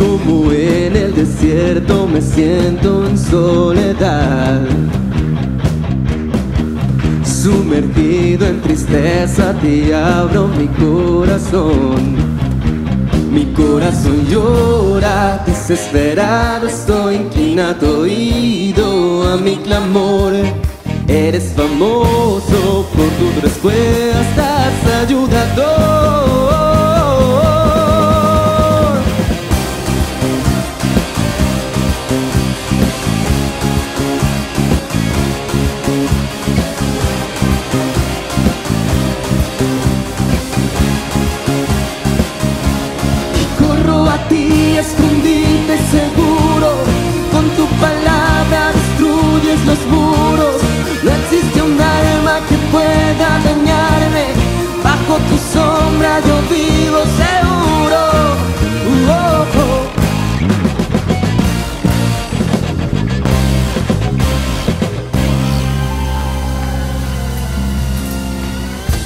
Como en el desierto me siento en soledad, sumergido en tristeza te abro mi corazón. Mi corazón llora, desesperado estoy, inclina tu oído a mi clamor. Eres famoso por tus respuestas, ayudador. Escondite seguro, con tu palabra destruyes los muros. No existe un alma que pueda dañarme, bajo tu sombra yo vivo seguro.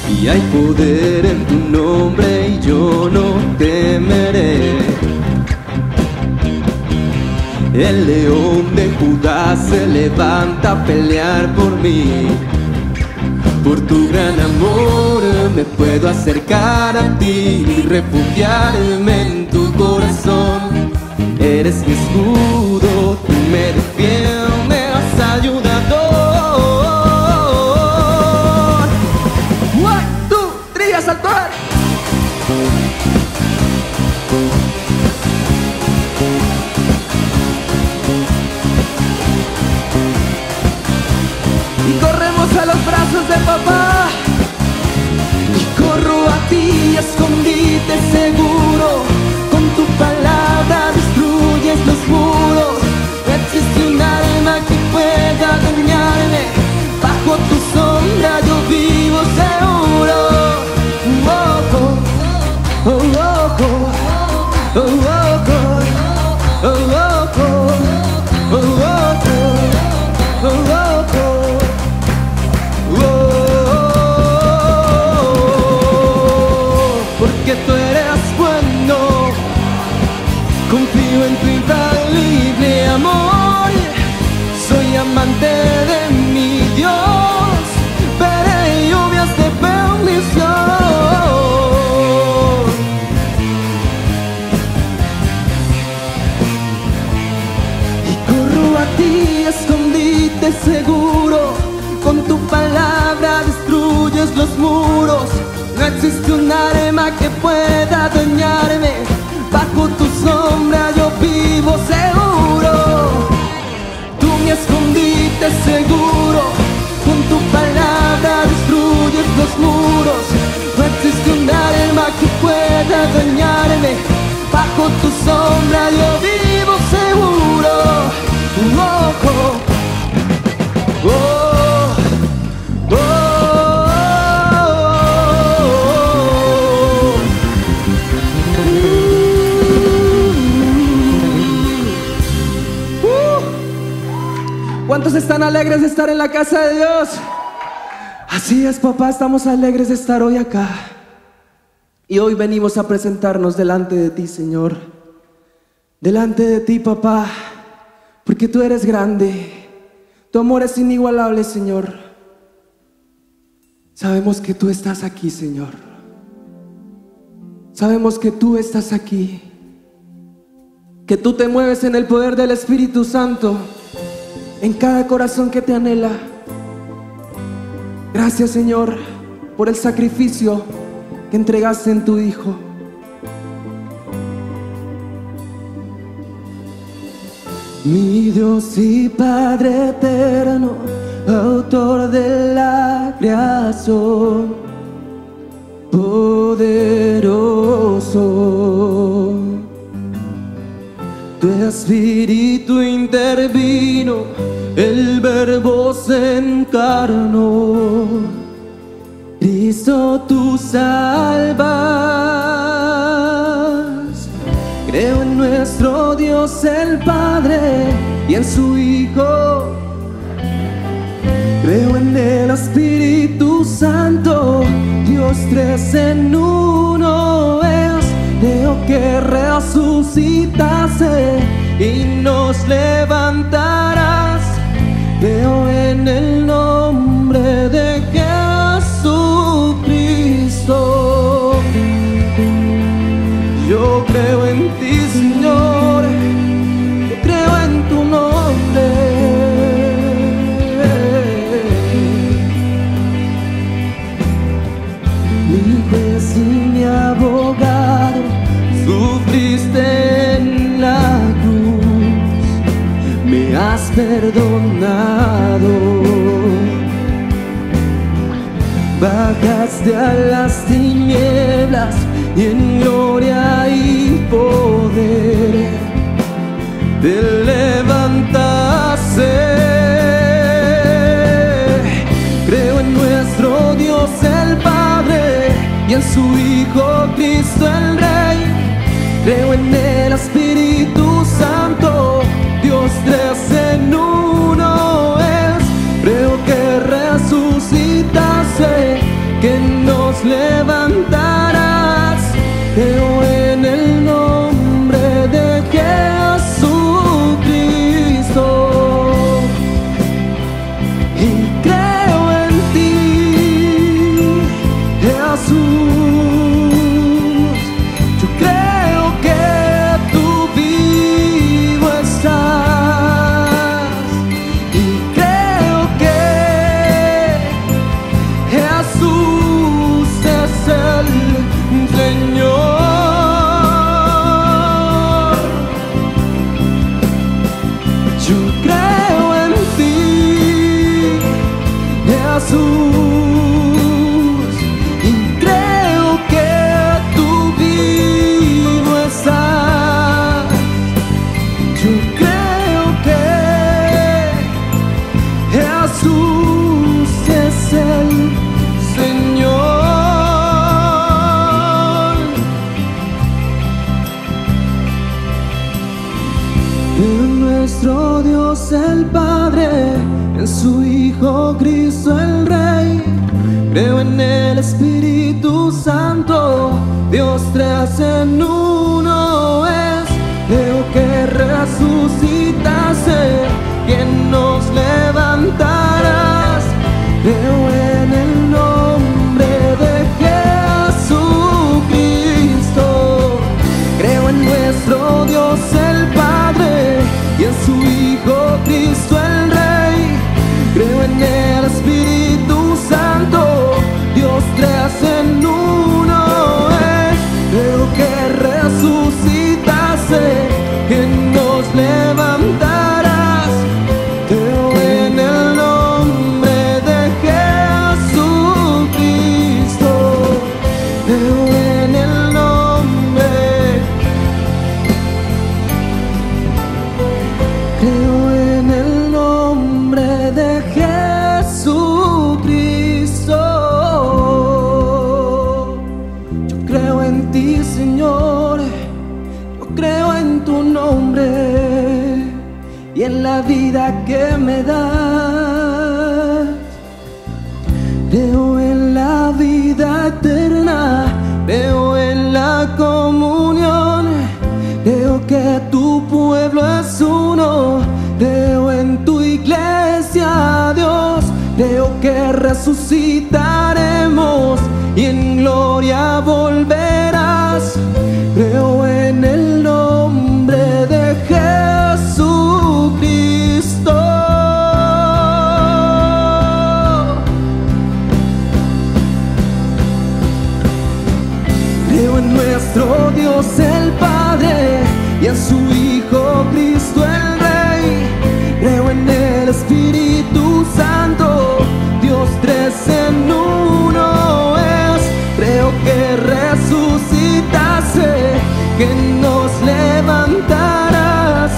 Y hay poder en tu nombre y yo no temeré. El león de Judá se levanta a pelear por mí. Por tu gran amor me puedo acercar a ti y refugiarme en tu corazón. Eres mi escudo, tú me defiendes, ayudador. 1, 2, 3, a saltar. A los brazos de papá. Y corro a ti, escondite seguro, con tu palabra destruyes los muros. No existe un alma que pueda dañarme, bajo tu sombra yo vivo seguro. Oh, oh, oh, oh, oh, oh, oh, oh, oh, oh, oh, oh, oh, oh. Porque tú eres bueno, confío en tu infalible amor. Soy amante de mi Dios, veré lluvias de bendición. Y corro a ti, escondite seguro, con tu palabra destruyes los muros. No existe un alma que pueda dañarme, bajo tu sombra yo vivo seguro. Tú me escondite seguro, con tu palabra destruyes los muros. No existe un alma que pueda dañarme, bajo tu sombra yo vivo seguro. Oh, oh, oh, oh. ¿Cuántos están alegres de estar en la casa de Dios? Así es, papá, estamos alegres de estar hoy acá. Y hoy venimos a presentarnos delante de ti, Señor. Delante de ti, papá, porque tú eres grande. Tu amor es inigualable, Señor. Sabemos que tú estás aquí, Señor. Sabemos que tú estás aquí, que tú te mueves en el poder del Espíritu Santo en cada corazón que te anhela. Gracias, Señor, por el sacrificio que entregaste en tu Hijo. Mi Dios y Padre eterno, autor de la creación, poderoso, tu Espíritu intervino, el Verbo se encarnó. Cristo, tú salvas. Creo en nuestro Dios el Padre y en su Hijo. Creo en el Espíritu Santo, Dios tres en uno es. creo que resucitaste y nos levantarás. Creo en el nombre de Jesucristo. Yo creo en ti, Señor, yo creo en tu nombre. Mi juez y mi abogado, sufriste en la cruz, me has perdonado. Bajaste a las tinieblas y en gloria y poder te levantaste. Creo en nuestro Dios el Padre y en su Hijo Cristo el Rey. Creo en el Espíritu Santo, Dios tres en uno es. Creo que resucitaste, que nos levantarás. Creo en el nombre de Jesucristo y creo en ti, Jesús. Yo creo que tú vivo estás y creo que Jesús es el Señor. Yo creo en ti, Jesús, y creo que tú vivo estás. Yo creo que Jesús es el Señor. En nuestro Dios el Padre, en su Hijo Cristo el Rey. Creo en el Espíritu Santo, Dios tres en uno es. Creo que resucitaste, que nos levantarás. Creo en el nombre de Jesucristo. Creo en nuestro Dios el Padre y en su Hijo Cristo el Rey. Creo en el Espíritu Santo, Dios tres en uno es. Creo que resucitaste, que nos levantarás. Creo en el nombre de Jesucristo. Creo en el nombre. Creo en el nombre de Jesucristo. Yo creo en ti, Señor, yo creo en tu nombre y en la vida que me das. Creo en la vida eterna, creo en la comunión. Creo que tu pueblo es uno, creo en tu iglesia, Dios. Creo que resucitaremos y en gloria volverás. Creo en el nombre de Jesucristo. Creo en nuestro Dios el Padre y en su Hijo Cristo el Rey. Creo en el Espíritu Santo, Dios tres en uno es. Creo que resucitaste, que nos levantarás.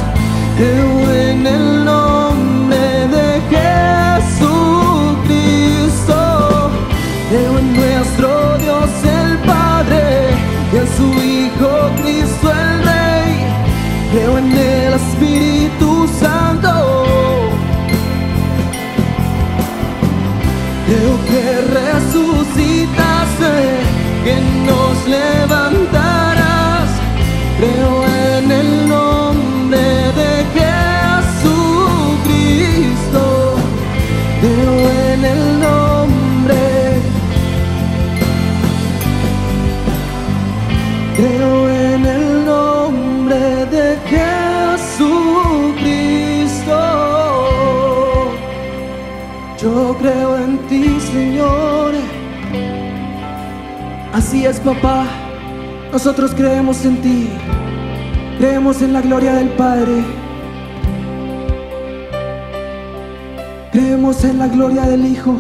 Creo en el nombre de Jesucristo. Creo en nuestro Dios el Padre y en su Hijo Cristo el Rey. Creo en el Espíritu Santo. Creo que resucitaste, que nos levantarás. creo en ti, Señor. Así es, papá, nosotros creemos en ti, creemos en la gloria del Padre, creemos en la gloria del Hijo,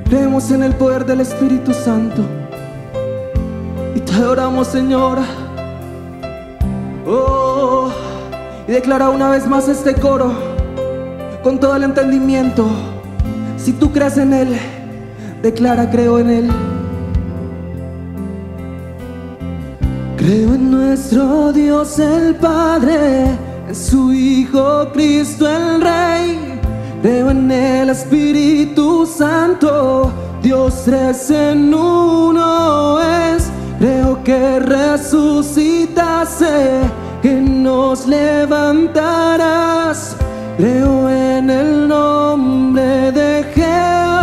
creemos en el poder del Espíritu Santo y te adoramos, Señor. Oh, y declara una vez más este coro con todo el entendimiento. Si tú crees en Él, declara: creo en Él. Creo en nuestro Dios el Padre, en su Hijo Cristo el Rey. Creo en el Espíritu Santo, Dios tres en uno es. Creo que resucitaste, que nos levantarás. Creo en el nombre de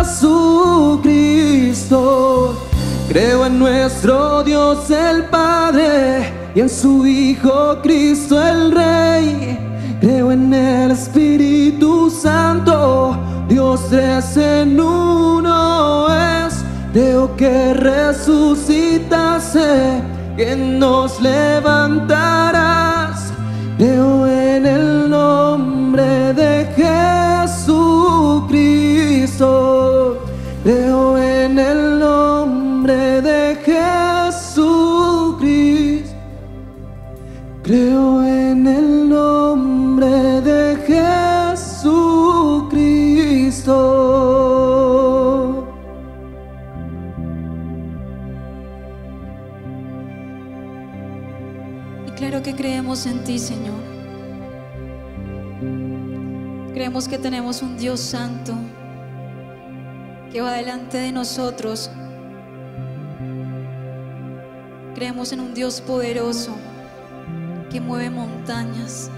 Jesucristo. Creo en nuestro Dios el Padre y en su Hijo Cristo el Rey. Creo en el Espíritu Santo, Dios tres en uno es. Creo que resucitaste, que nos levantarás. Creo en el nombre de Jesucristo. Creo en el nombre de Jesucristo. Creo en el nombre de Jesucristo. Y claro que creemos en ti, Señor. Creemos que tenemos un Dios santo que va delante de nosotros. Creemos en un Dios poderoso que mueve montañas.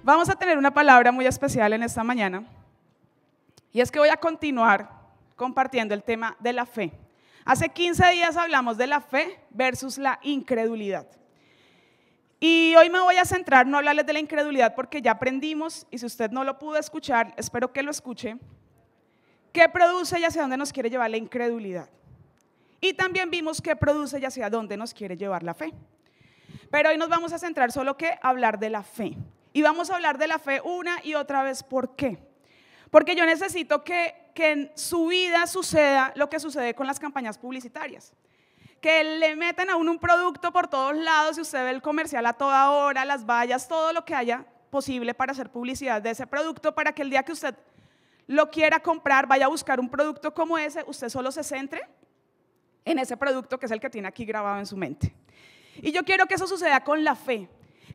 Vamos a tener una palabra muy especial en esta mañana, y es que voy a continuar compartiendo el tema de la fe. Hace 15 días hablamos de la fe versus la incredulidad. Y hoy me voy a centrar, no hablarles de la incredulidad porque ya aprendimos, y si usted no lo pudo escuchar, espero que lo escuche, qué produce y hacia dónde nos quiere llevar la incredulidad. Y también vimos qué produce y hacia dónde nos quiere llevar la fe. Pero hoy nos vamos a centrar solo que hablar de la fe. Y vamos a hablar de la fe una y otra vez. ¿Por qué? Porque yo necesito que en su vida suceda lo que sucede con las campañas publicitarias. Que le metan a uno un producto por todos lados y usted ve el comercial a toda hora, las vallas, todo lo que haya posible para hacer publicidad de ese producto, para que el día que usted lo quiera comprar, vaya a buscar un producto como ese, usted solo se centre en ese producto que es el que tiene aquí grabado en su mente. Y yo quiero que eso suceda con la fe.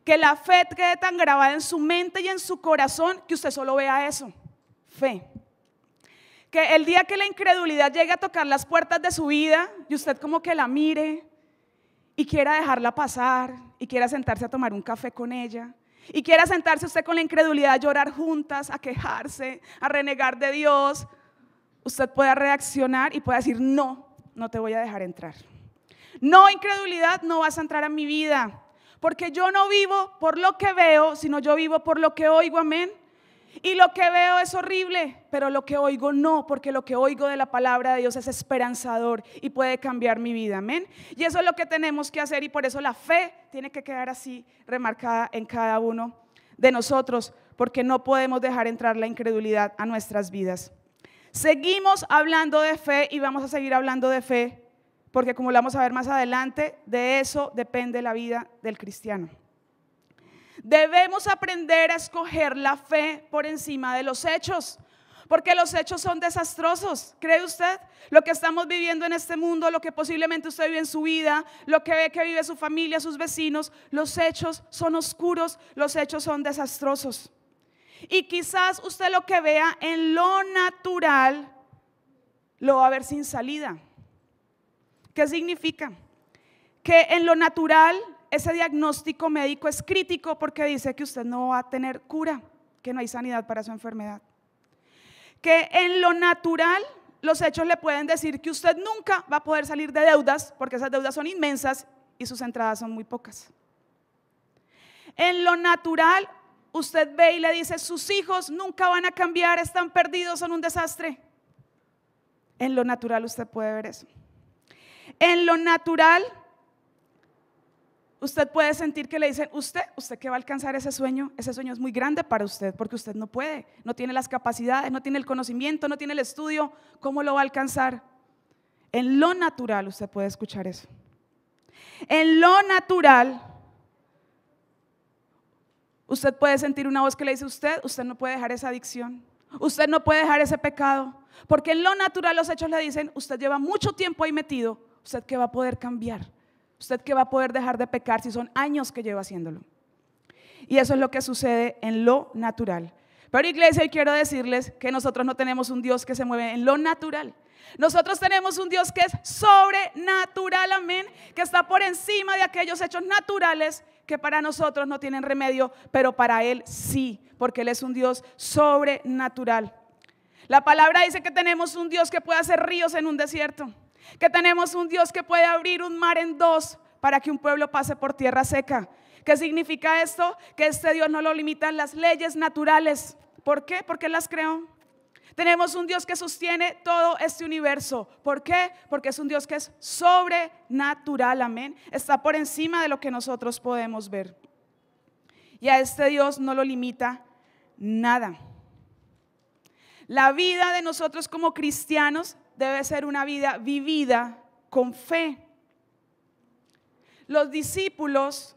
Que la fe quede tan grabada en su mente y en su corazón que usted solo vea eso, fe. Que el día que la incredulidad llegue a tocar las puertas de su vida y usted como que la mire y quiera dejarla pasar y quiera sentarse a tomar un café con ella y quiera sentarse usted con la incredulidad a llorar juntas, a quejarse, a renegar de Dios, usted pueda reaccionar y pueda decir no, no te voy a dejar entrar. No, incredulidad, no vas a entrar a mi vida, porque yo no vivo por lo que veo, sino yo vivo por lo que oigo, amén. Y lo que veo es horrible, pero lo que oigo no, porque lo que oigo de la palabra de Dios es esperanzador y puede cambiar mi vida, amén. Y eso es lo que tenemos que hacer y por eso la fe tiene que quedar así remarcada en cada uno de nosotros, porque no podemos dejar entrar la incredulidad a nuestras vidas. Seguimos hablando de fe y vamos a seguir hablando de fe, porque como lo vamos a ver más adelante, de eso depende la vida del cristiano. Debemos aprender a escoger la fe por encima de los hechos, porque los hechos son desastrosos. ¿Cree usted? Lo que estamos viviendo en este mundo, lo que posiblemente usted vive en su vida, lo que ve que vive su familia, sus vecinos, los hechos son oscuros, los hechos son desastrosos. Y quizás usted lo que vea en lo natural, lo va a ver sin salida. ¿Qué significa? Que en lo natural ese diagnóstico médico es crítico porque dice que usted no va a tener cura, que no hay sanidad para su enfermedad. Que en lo natural los hechos le pueden decir que usted nunca va a poder salir de deudas porque esas deudas son inmensas y sus entradas son muy pocas. En lo natural usted ve y le dice sus hijos nunca van a cambiar, están perdidos, son un desastre. En lo natural usted puede ver eso. En lo natural usted puede sentir que le dicen, usted que va a alcanzar ese sueño es muy grande para usted, porque usted no puede, no tiene las capacidades, no tiene el conocimiento, no tiene el estudio, ¿cómo lo va a alcanzar? En lo natural usted puede escuchar eso. En lo natural, usted puede sentir una voz que le dice, usted no puede dejar esa adicción, usted no puede dejar ese pecado, porque en lo natural los hechos le dicen, usted lleva mucho tiempo ahí metido, ¿usted qué va a poder cambiar? ¿Usted qué va a poder dejar de pecar si son años que lleva haciéndolo? Y eso es lo que sucede en lo natural. Pero iglesia, hoy quiero decirles que nosotros no tenemos un Dios que se mueve en lo natural. Nosotros tenemos un Dios que es sobrenatural, amén, que está por encima de aquellos hechos naturales que para nosotros no tienen remedio, pero para Él sí, porque Él es un Dios sobrenatural. La palabra dice que tenemos un Dios que puede hacer ríos en un desierto, que tenemos un Dios que puede abrir un mar en dos para que un pueblo pase por tierra seca. ¿Qué significa esto? Que este Dios no lo limitan las leyes naturales. ¿Por qué? Porque Él las creó. Tenemos un Dios que sostiene todo este universo. ¿Por qué? Porque es un Dios que es sobrenatural, amén. Está por encima de lo que nosotros podemos ver. Y a este Dios no lo limita nada. La vida de nosotros como cristianos debe ser una vida vivida con fe. Los discípulos,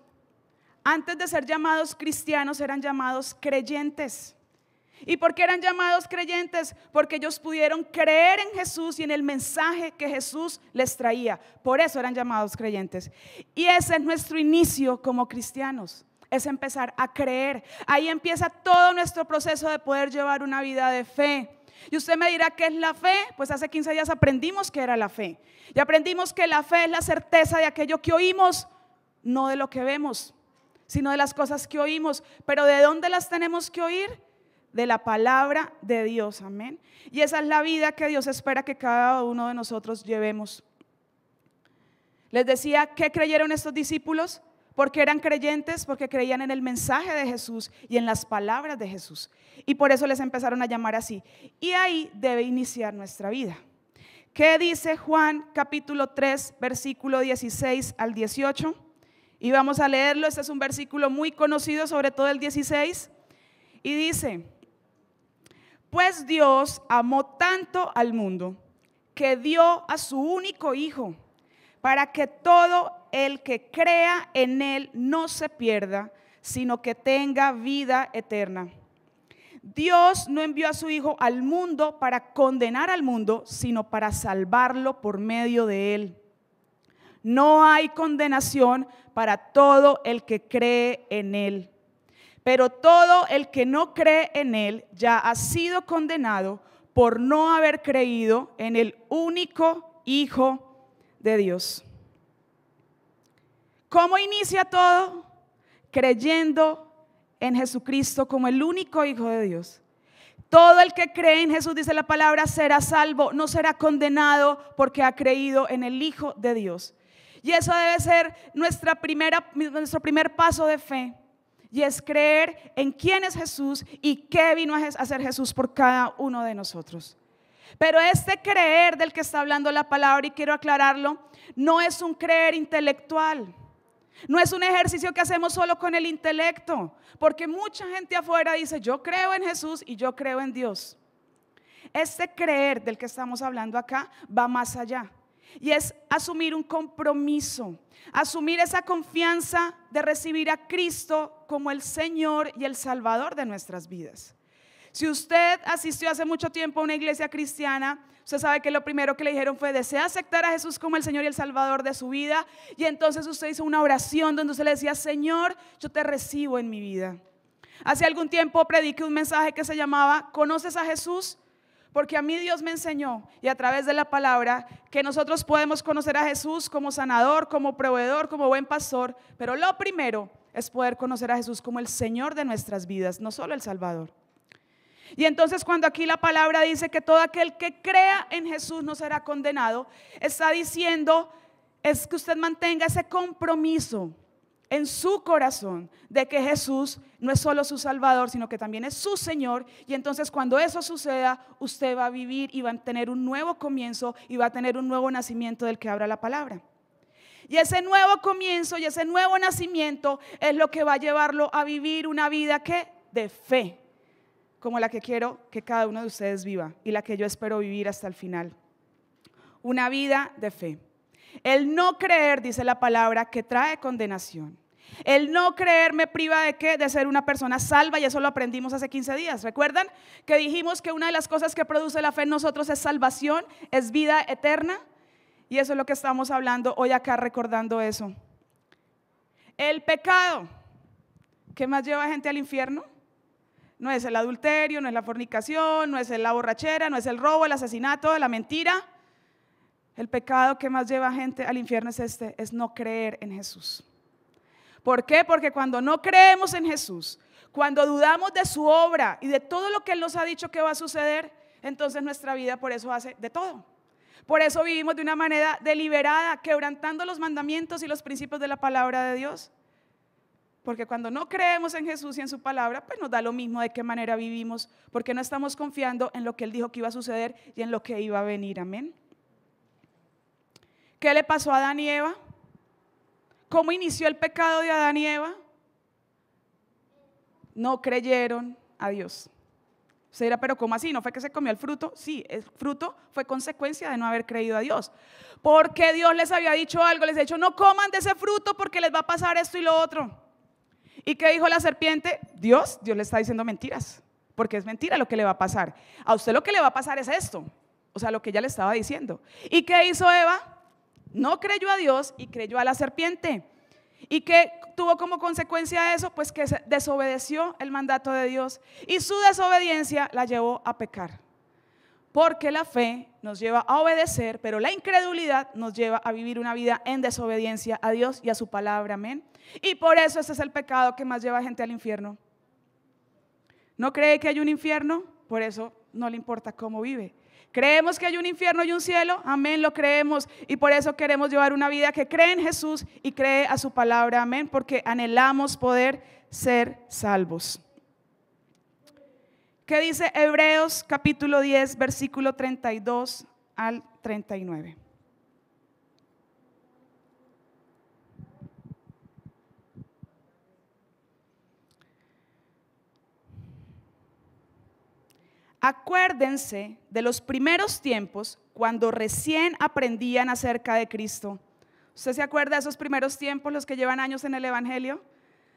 antes de ser llamados cristianos, eran llamados creyentes. ¿Y por qué eran llamados creyentes? Porque ellos pudieron creer en Jesús y en el mensaje que Jesús les traía. Por eso eran llamados creyentes. Y ese es nuestro inicio como cristianos, es empezar a creer. Ahí empieza todo nuestro proceso de poder llevar una vida de fe. Y usted me dirá, ¿qué es la fe? Pues hace 15 días aprendimos qué era la fe. Y aprendimos que la fe es la certeza de aquello que oímos, no de lo que vemos, sino de las cosas que oímos. Pero ¿de dónde las tenemos que oír? De la palabra de Dios, amén. Y esa es la vida que Dios espera que cada uno de nosotros llevemos. Les decía, ¿qué creyeron estos discípulos? Porque eran creyentes, porque creían en el mensaje de Jesús y en las palabras de Jesús. Y por eso les empezaron a llamar así. Y ahí debe iniciar nuestra vida. ¿Qué dice Juan capítulo 3, versículo 16 al 18? Y vamos a leerlo, este es un versículo muy conocido, sobre todo el 16. Y dice, pues Dios amó tanto al mundo que dio a su único Hijo, para que todo el que crea en Él no se pierda, sino que tenga vida eterna. Dios no envió a su Hijo al mundo para condenar al mundo, sino para salvarlo por medio de Él. no hay condenación para todo el que cree en Él. Pero todo el que no cree en Él ya ha sido condenado por no haber creído en el único Hijo de Dios. ¿Cómo inicia todo? Creyendo en Jesucristo como el único Hijo de Dios. Todo el que cree en Jesús, dice la palabra, será salvo, no será condenado porque ha creído en el Hijo de Dios. Y eso debe ser nuestro primer paso de fe. Y es creer en quién es Jesús y qué vino a hacer Jesús por cada uno de nosotros. Pero este creer del que está hablando la palabra, y quiero aclararlo, no es un creer intelectual. No es un ejercicio que hacemos solo con el intelecto, porque mucha gente afuera dice, yo creo en Jesús y yo creo en Dios. Este creer del que estamos hablando acá va más allá, y es asumir un compromiso, asumir esa confianza de recibir a Cristo como el Señor y el Salvador de nuestras vidas. Si usted asistió hace mucho tiempo a una iglesia cristiana, usted sabe que lo primero que le dijeron fue: ¿desea aceptar a Jesús como el Señor y el Salvador de su vida? Y entonces usted hizo una oración donde usted le decía: Señor, yo te recibo en mi vida. Hace algún tiempo prediqué un mensaje que se llamaba ¿conoces a Jesús? Porque a mí Dios me enseñó, y a través de la palabra, que nosotros podemos conocer a Jesús como sanador, como proveedor, como buen pastor. Pero lo primero es poder conocer a Jesús como el Señor de nuestras vidas, no solo el Salvador. Y entonces cuando aquí la palabra dice que todo aquel que crea en Jesús no será condenado, está diciendo es que usted mantenga ese compromiso en su corazón de que Jesús no es solo su Salvador, sino que también es su Señor. Y entonces cuando eso suceda, usted va a vivir y va a tener un nuevo comienzo y va a tener un nuevo nacimiento del que habla la palabra. Y ese nuevo comienzo y ese nuevo nacimiento es lo que va a llevarlo a vivir una vida que de fe, como la que quiero que cada uno de ustedes viva y la que yo espero vivir hasta el final. Una vida de fe. El no creer, dice la palabra, que trae condenación. El no creer me priva de ¿qué? De ser una persona salva, y eso lo aprendimos hace 15 días. ¿Recuerdan que dijimos que una de las cosas que produce la fe en nosotros es salvación, es vida eterna? Y eso es lo que estamos hablando hoy acá, recordando eso. El pecado, ¿qué más lleva a gente al infierno? No es el adulterio, no es la fornicación, no es la borrachera, no es el robo, el asesinato, la mentira. El pecado que más lleva a gente al infierno es no creer en Jesús. ¿Por qué? Porque cuando no creemos en Jesús, cuando dudamos de su obra y de todo lo que Él nos ha dicho que va a suceder, entonces nuestra vida por eso hace de todo. Por eso vivimos de una manera deliberada, quebrantando los mandamientos y los principios de la palabra de Dios. Porque cuando no creemos en Jesús y en su palabra, pues nos da lo mismo de qué manera vivimos, porque no estamos confiando en lo que Él dijo que iba a suceder y en lo que iba a venir. Amén. ¿Qué le pasó a Adán y Eva? ¿Cómo inició el pecado de Adán y Eva? No creyeron a Dios. Usted dirá, pero ¿cómo así? ¿No fue que se comió el fruto? Sí, el fruto fue consecuencia de no haber creído a Dios. Porque Dios les había dicho algo, les ha dicho, no coman de ese fruto porque les va a pasar esto y lo otro. ¿Y qué dijo la serpiente? Dios le está diciendo mentiras, porque es mentira lo que le va a pasar. A usted lo que le va a pasar es esto, o sea, lo que ella le estaba diciendo. ¿Y qué hizo Eva? No creyó a Dios y creyó a la serpiente. ¿Y qué tuvo como consecuencia eso? Pues que desobedeció el mandato de Dios, y su desobediencia la llevó a pecar. Porque la fe nos lleva a obedecer, pero la incredulidad nos lleva a vivir una vida en desobediencia a Dios y a su palabra. Amén. Y por eso ese es el pecado que más lleva a gente al infierno. ¿No cree que hay un infierno? Por eso no le importa cómo vive. ¿Creemos que hay un infierno y un cielo? Amén, lo creemos, y por eso queremos llevar una vida que cree en Jesús y cree a su palabra. Amén, porque anhelamos poder ser salvos. ¿Qué dice Hebreos capítulo 10, versículo 32 al 39? Acuérdense de los primeros tiempos cuando recién aprendían acerca de Cristo. ¿Usted se acuerda de esos primeros tiempos, los que llevan años en el Evangelio?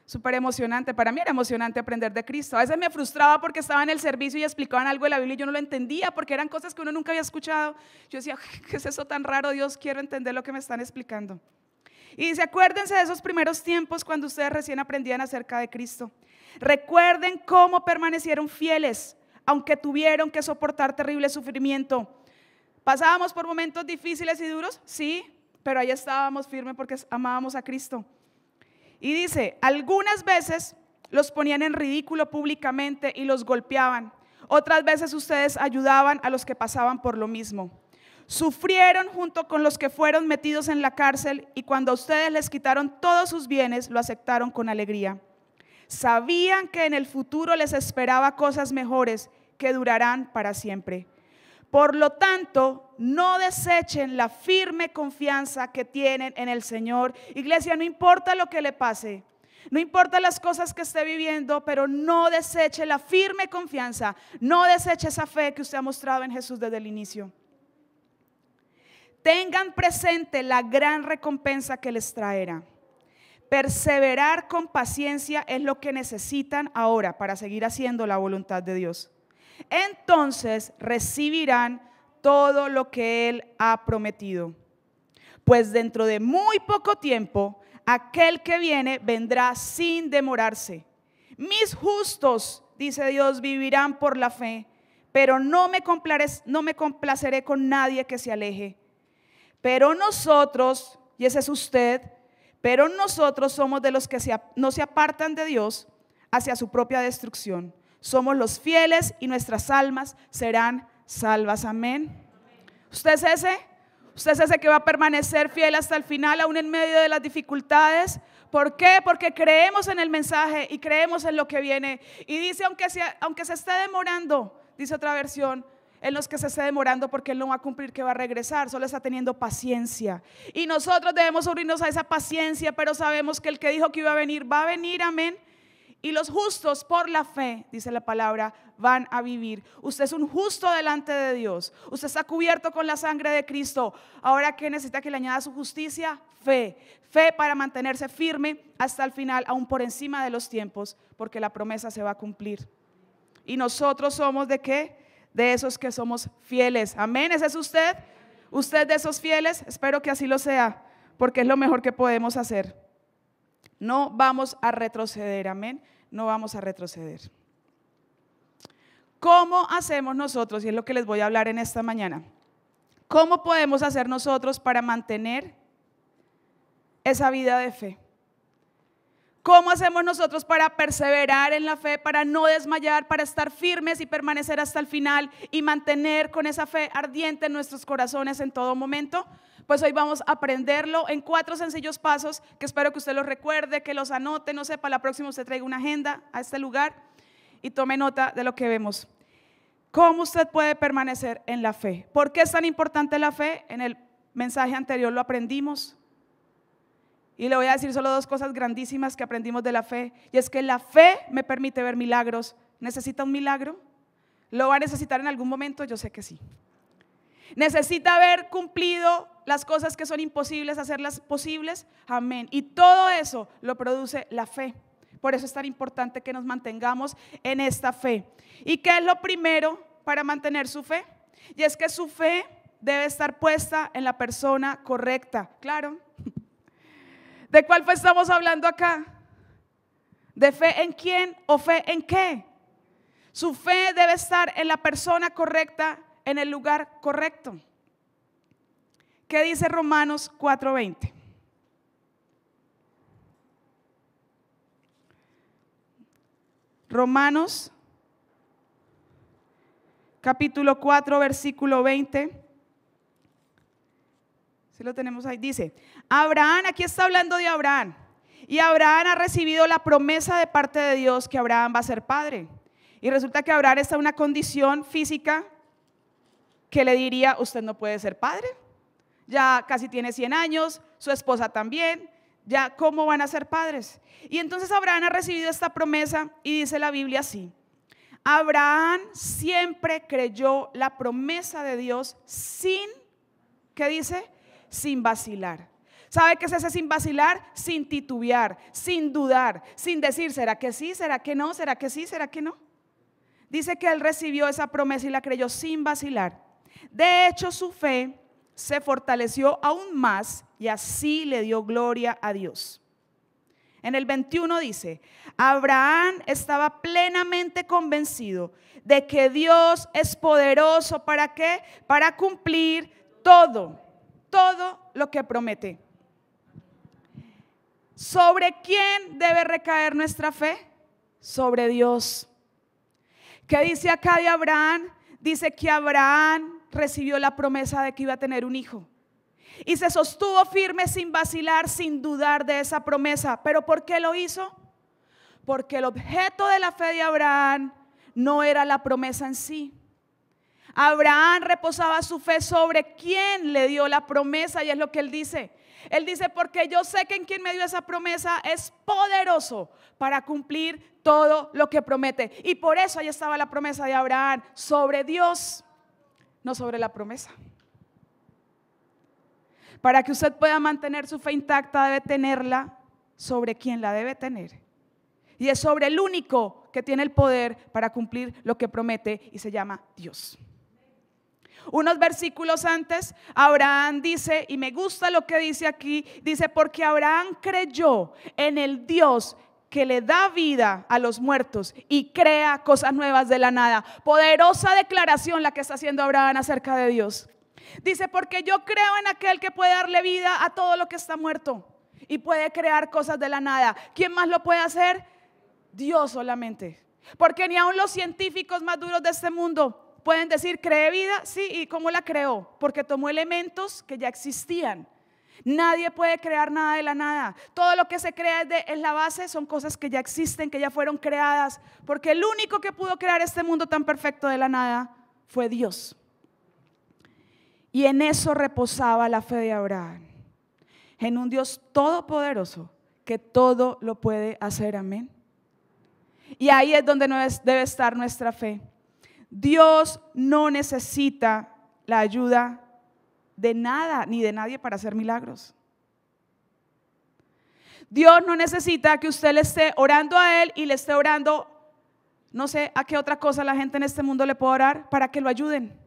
Súper emocionante, para mí era emocionante aprender de Cristo. A veces me frustraba porque estaba en el servicio y explicaban algo de la Biblia y yo no lo entendía porque eran cosas que uno nunca había escuchado. Yo decía, ¿qué es eso tan raro? Dios, quiero entender lo que me están explicando. Y dice, acuérdense de esos primeros tiempos cuando ustedes recién aprendían acerca de Cristo. Recuerden cómo permanecieron fieles, aunque tuvieron que soportar terrible sufrimiento. ¿Pasábamos por momentos difíciles y duros? Sí, pero ahí estábamos firmes porque amábamos a Cristo. Y dice, algunas veces los ponían en ridículo públicamente y los golpeaban. Otras veces ustedes ayudaban a los que pasaban por lo mismo. Sufrieron junto con los que fueron metidos en la cárcel y cuando a ustedes les quitaron todos sus bienes, lo aceptaron con alegría. Sabían que en el futuro les esperaba cosas mejores que durarán para siempre. Por lo tanto, no desechen la firme confianza que tienen en el Señor. Iglesia, no importa lo que le pase, no importa las cosas que esté viviendo, pero no deseche la firme confianza, no deseche esa fe que usted ha mostrado en Jesús desde el inicio. Tengan presente la gran recompensa que les traerá. Perseverar con paciencia es lo que necesitan ahora para seguir haciendo la voluntad de Dios. Entonces recibirán todo lo que Él ha prometido. Pues dentro de muy poco tiempo, aquel que viene vendrá sin demorarse. Mis justos, dice Dios, vivirán por la fe, pero no me complaceré con nadie que se aleje. Pero nosotros, y ese es usted, pero nosotros somos de los que no se apartan de Dios hacia su propia destrucción. Somos los fieles y nuestras almas serán salvas. Amén. ¿Usted es ese? ¿Usted es ese que va a permanecer fiel hasta el final, aún en medio de las dificultades? ¿Por qué? Porque creemos en el mensaje y creemos en lo que viene. Y dice, aunque se esté demorando, dice otra versión, en los que se esté demorando porque Él no va a cumplir, que va a regresar, solo está teniendo paciencia. Y nosotros debemos unirnos a esa paciencia, pero sabemos que el que dijo que iba a venir, amén. Y los justos por la fe, dice la palabra, van a vivir. Usted es un justo delante de Dios. Usted está cubierto con la sangre de Cristo. Ahora, ¿qué necesita que le añada su justicia? Fe. Fe para mantenerse firme hasta el final, aún por encima de los tiempos, porque la promesa se va a cumplir. Y nosotros somos ¿de qué? De esos que somos fieles. Amén. ¿Ese es usted? ¿Usted de esos fieles? Espero que así lo sea, porque es lo mejor que podemos hacer. No vamos a retroceder, amén. No vamos a retroceder. ¿Cómo hacemos nosotros? Y es lo que les voy a hablar en esta mañana. ¿Cómo podemos hacer nosotros para mantener esa vida de fe? ¿Cómo hacemos nosotros para perseverar en la fe, para no desmayar, para estar firmes y permanecer hasta el final y mantener con esa fe ardiente en nuestros corazones en todo momento? Pues hoy vamos a aprenderlo en 4 sencillos pasos que espero que usted los recuerde, que los anote, no sé, para la próxima usted traiga una agenda a este lugar y tome nota de lo que vemos. ¿Cómo usted puede permanecer en la fe? ¿Por qué es tan importante la fe? En el mensaje anterior lo aprendimos. Y le voy a decir solo 2 cosas grandísimas que aprendimos de la fe. Y es que la fe me permite ver milagros. ¿Necesita un milagro? ¿Lo va a necesitar en algún momento? Yo sé que sí. ¿Necesita haber cumplido las cosas que son imposibles, hacerlas posibles? Amén. Y todo eso lo produce la fe. Por eso es tan importante que nos mantengamos en esta fe. ¿Y qué es lo primero para mantener su fe? Y es que su fe debe estar puesta en la persona correcta. Claro. ¿De cuál fe estamos hablando acá? ¿De fe en quién o fe en qué? Su fe debe estar en la persona correcta, en el lugar correcto. ¿Qué dice Romanos 4:20? Romanos capítulo 4 versículo 20. Si lo tenemos ahí, dice, Abraham, aquí está hablando de Abraham, y Abraham ha recibido la promesa de parte de Dios que Abraham va a ser padre. Y resulta que Abraham está en una condición física que le diría, usted no puede ser padre, ya casi tiene 100 años, su esposa también, ya ¿cómo van a ser padres? Y entonces Abraham ha recibido esta promesa y dice la Biblia así, Abraham siempre creyó la promesa de Dios sin, ¿qué dice? Sin vacilar. ¿Sabe qué es ese sin vacilar? Sin titubear, sin dudar, sin decir, ¿será que sí? ¿Será que no? ¿Será que sí? ¿Será que no? Dice que él recibió esa promesa y la creyó sin vacilar. De hecho, su fe se fortaleció aún más y así le dio gloria a Dios. En el 21 dice, Abraham estaba plenamente convencido de que Dios es poderoso, ¿para qué? Para cumplir todo lo que promete. ¿Sobre quién debe recaer nuestra fe? Sobre Dios. ¿Qué dice acá de Abraham? Dice que Abraham recibió la promesa de que iba a tener un hijo. Y se sostuvo firme sin vacilar, sin dudar de esa promesa. ¿Pero por qué lo hizo? Porque el objeto de la fe de Abraham no era la promesa en sí. Abraham reposaba su fe sobre quien le dio la promesa, y es lo que él dice. Él dice, porque yo sé que en quien me dio esa promesa es poderoso para cumplir todo lo que promete. Y por eso ahí estaba la promesa de Abraham, sobre Dios, no sobre la promesa. Para que usted pueda mantener su fe intacta, debe tenerla sobre quien la debe tener. Y es sobre el único que tiene el poder para cumplir lo que promete, y se llama Dios. Unos versículos antes, Abraham dice, y me gusta lo que dice aquí, dice, porque Abraham creyó en el Dios que le da vida a los muertos y crea cosas nuevas de la nada. Poderosa declaración la que está haciendo Abraham acerca de Dios. Dice, porque yo creo en aquel que puede darle vida a todo lo que está muerto y puede crear cosas de la nada. ¿Quién más lo puede hacer? Dios solamente. Porque ni aun los científicos más duros de este mundo pueden decir, ¿cree vida? Sí, ¿y cómo la creó? Porque tomó elementos que ya existían. Nadie puede crear nada de la nada. Todo lo que se crea en la base son cosas que ya existen, que ya fueron creadas. Porque el único que pudo crear este mundo tan perfecto de la nada fue Dios. Y en eso reposaba la fe de Abraham, en un Dios todopoderoso que todo lo puede hacer, amén. Y ahí es donde debe estar nuestra fe. Dios no necesita la ayuda de nada ni de nadie para hacer milagros. Dios no necesita que usted le esté orando a Él y le esté orando, no sé a qué otra cosa la gente en este mundo le puede orar para que lo ayuden.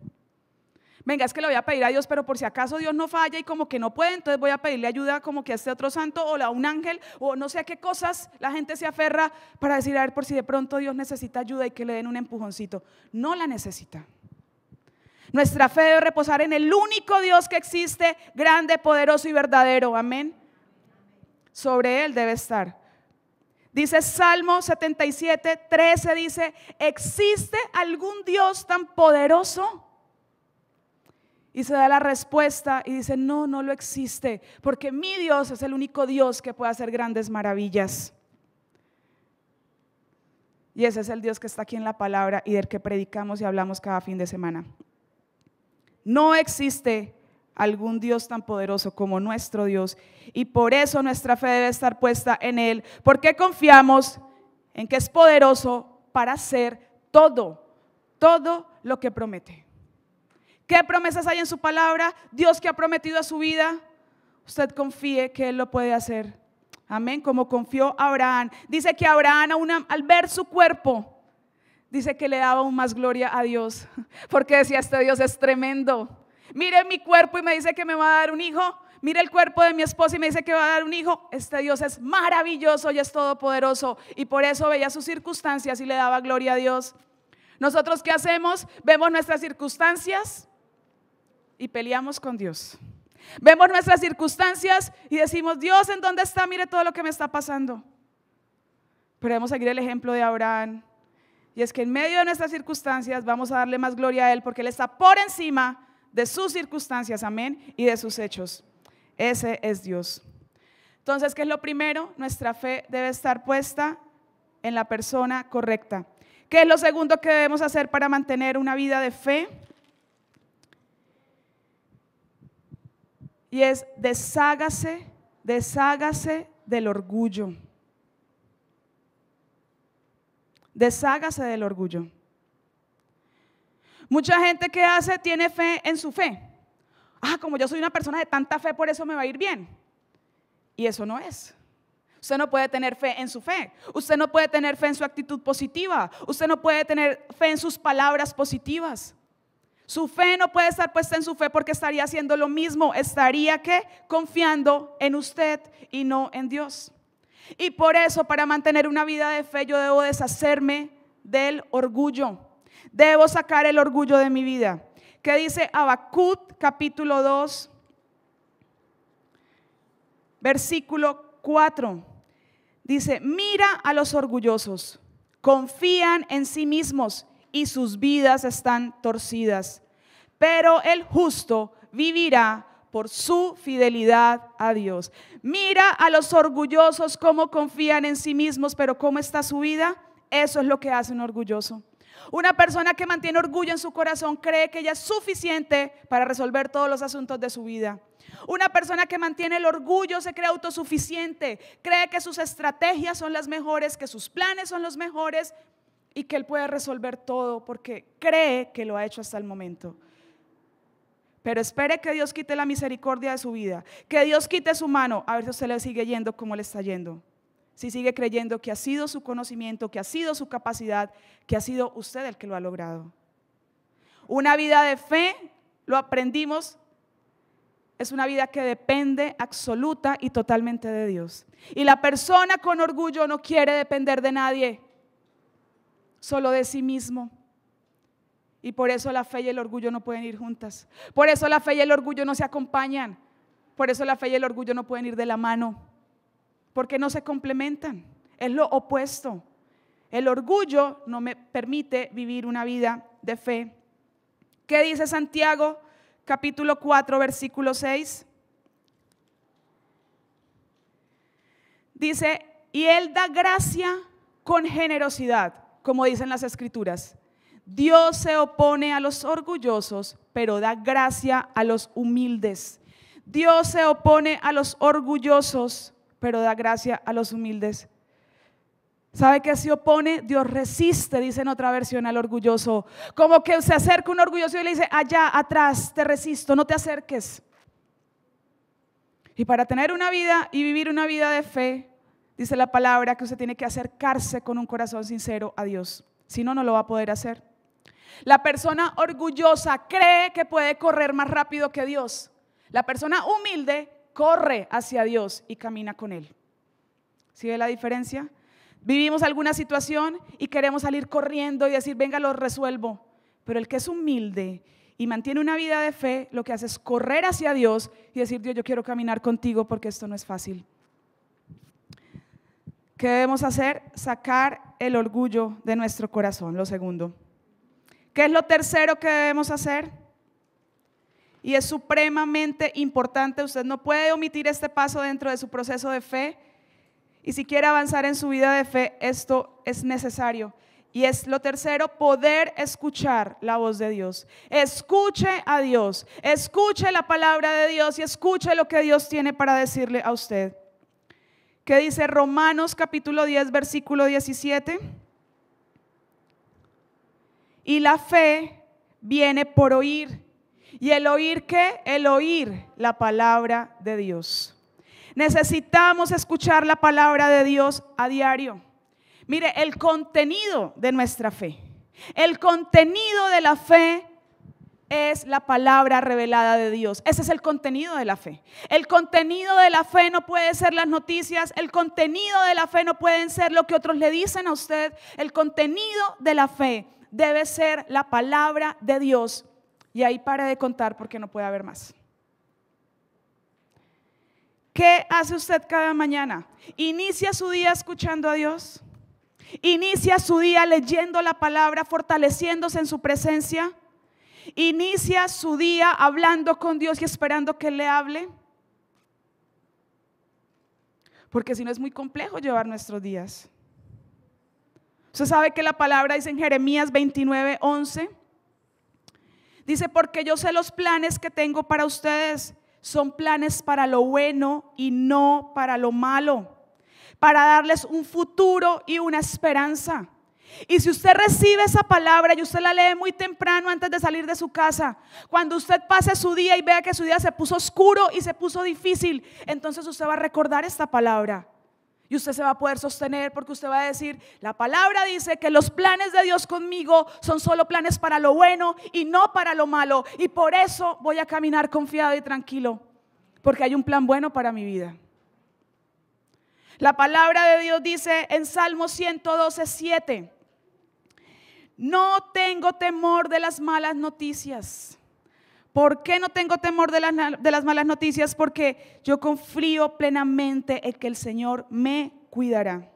Venga, es que le voy a pedir a Dios, pero por si acaso Dios no falla y como que no puede, entonces voy a pedirle ayuda como que a este otro santo o a un ángel o no sé a qué cosas la gente se aferra para decir, a ver, por si de pronto Dios necesita ayuda y que le den un empujoncito. No la necesita. Nuestra fe debe reposar en el único Dios que existe, grande, poderoso y verdadero, amén. Sobre Él debe estar. Dice Salmo 77, 13, dice, ¿existe algún Dios tan poderoso? Y se da la respuesta y dice, no, no lo existe, porque mi Dios es el único Dios que puede hacer grandes maravillas. Y ese es el Dios que está aquí en la palabra y del que predicamos y hablamos cada fin de semana. No existe algún Dios tan poderoso como nuestro Dios, y por eso nuestra fe debe estar puesta en Él, porque confiamos en que es poderoso para hacer todo lo que promete. ¿Qué promesas hay en su palabra? Dios que ha prometido a su vida, usted confíe que Él lo puede hacer. Amén, como confió Abraham. Dice que Abraham al ver su cuerpo, dice que le daba aún más gloria a Dios, porque decía, este Dios es tremendo. Mire mi cuerpo y me dice que me va a dar un hijo. Mire el cuerpo de mi esposa y me dice que va a dar un hijo. Este Dios es maravilloso y es todopoderoso, y por eso veía sus circunstancias y le daba gloria a Dios. Nosotros, ¿qué hacemos? Vemos nuestras circunstancias y peleamos con Dios. Vemos nuestras circunstancias y decimos, Dios, ¿en dónde está? Mire todo lo que me está pasando. Pero debemos seguir el ejemplo de Abraham, y es que en medio de nuestras circunstancias vamos a darle más gloria a Él, porque Él está por encima de sus circunstancias, amén, y de sus hechos. Ese es Dios. Entonces, ¿qué es lo primero? Nuestra fe debe estar puesta en la persona correcta. ¿Qué es lo segundo que debemos hacer para mantener una vida de fe? Y es deshágase del orgullo. Deshágase del orgullo. Mucha gente que hace tiene fe en su fe. Como yo soy una persona de tanta fe, por eso me va a ir bien. Y eso no es. Usted no puede tener fe en su fe. Usted no puede tener fe en su actitud positiva. Usted no puede tener fe en sus palabras positivas. Su fe no puede estar puesta en su fe porque estaría haciendo lo mismo. Estaría ¿qué? Confiando en usted y no en Dios. Y por eso, para mantener una vida de fe, yo debo deshacerme del orgullo. Debo sacar el orgullo de mi vida. ¿Qué dice Habacuc capítulo 2, versículo 4? Dice: mira a los orgullosos, confían en sí mismos y sus vidas están torcidas, pero el justo vivirá por su fidelidad a Dios. Mira a los orgullosos cómo confían en sí mismos, pero ¿cómo está su vida? Eso es lo que hace un orgulloso. Una persona que mantiene orgullo en su corazón cree que ella es suficiente para resolver todos los asuntos de su vida. Una persona que mantiene el orgullo se cree autosuficiente, cree que sus estrategias son las mejores, que sus planes son los mejores y que él puede resolver todo porque cree que lo ha hecho hasta el momento. Pero espere que Dios quite la misericordia de su vida, que Dios quite su mano, a ver si usted le sigue yendo como le está yendo. Si sigue creyendo que ha sido su conocimiento, que ha sido su capacidad, que ha sido usted el que lo ha logrado. Una vida de fe, lo aprendimos, es una vida que depende absoluta y totalmente de Dios. Y la persona con orgullo no quiere depender de nadie, solo de sí mismo. Y por eso la fe y el orgullo no pueden ir juntas. Por eso la fe y el orgullo no se acompañan. Por eso la fe y el orgullo no pueden ir de la mano. Porque no se complementan. Es lo opuesto. El orgullo no me permite vivir una vida de fe. ¿Qué dice Santiago capítulo 4 versículo 6? Dice: y Él da gracia con generosidad, como dicen las escrituras. Dios se opone a los orgullosos, pero da gracia a los humildes. Dios se opone a los orgullosos, pero da gracia a los humildes. ¿Sabe qué se opone? Dios resiste, dice en otra versión, al orgulloso. Como que se acerca un orgulloso y le dice: allá atrás te resisto, no te acerques. Y para tener una vida y vivir una vida de fe, dice la palabra que usted tiene que acercarse con un corazón sincero a Dios. Si no, no lo va a poder hacer. La persona orgullosa cree que puede correr más rápido que Dios. La persona humilde corre hacia Dios y camina con Él. ¿Sí ve la diferencia? Vivimos alguna situación y queremos salir corriendo y decir: venga, lo resuelvo. Pero el que es humilde y mantiene una vida de fe, lo que hace es correr hacia Dios y decir: Dios, yo quiero caminar contigo porque esto no es fácil. ¿Qué debemos hacer? Sacar el orgullo de nuestro corazón, lo segundo. ¿Qué es lo tercero que debemos hacer? Y es supremamente importante, usted no puede omitir este paso dentro de su proceso de fe. Y si quiere avanzar en su vida de fe, esto es necesario. Y es lo tercero, poder escuchar la voz de Dios. Escuche a Dios, escuche la palabra de Dios y escuche lo que Dios tiene para decirle a usted. ¿Qué dice Romanos capítulo 10 versículo 17? Y la fe viene por oír. ¿Y el oír qué? El oír la palabra de Dios. Necesitamos escuchar la palabra de Dios a diario. Mire, el contenido de nuestra fe, el contenido de la fe es la palabra revelada de Dios. Ese es el contenido de la fe. El contenido de la fe no puede ser las noticias. El contenido de la fe no pueden ser lo que otros le dicen a usted. El contenido de la fe debe ser la palabra de Dios. Y ahí pare de contar porque no puede haber más. ¿Qué hace usted cada mañana? ¿Inicia su día escuchando a Dios? ¿Inicia su día leyendo la palabra, fortaleciéndose en su presencia? ¿Inicia su día hablando con Dios y esperando que Él le hable? Porque si no es muy complejo llevar nuestros días. Usted sabe que la palabra dice en Jeremías 29:11. Dice: porque yo sé los planes que tengo para ustedes. Son planes para lo bueno y no para lo malo, para darles un futuro y una esperanza. Y si usted recibe esa palabra y usted la lee muy temprano antes de salir de su casa, cuando usted pase su día y vea que su día se puso oscuro y se puso difícil, entonces usted va a recordar esta palabra Y usted se va a poder sostener porque usted va a decir, la palabra dice que los planes de Dios conmigo son solo planes para lo bueno y no para lo malo. Y por eso voy a caminar confiado y tranquilo, porque hay un plan bueno para mi vida. La palabra de Dios dice en Salmo 112:7, no tengo temor de las malas noticias. ¿Por qué no tengo temor de las malas noticias? Porque yo confío plenamente en que el Señor me cuidará.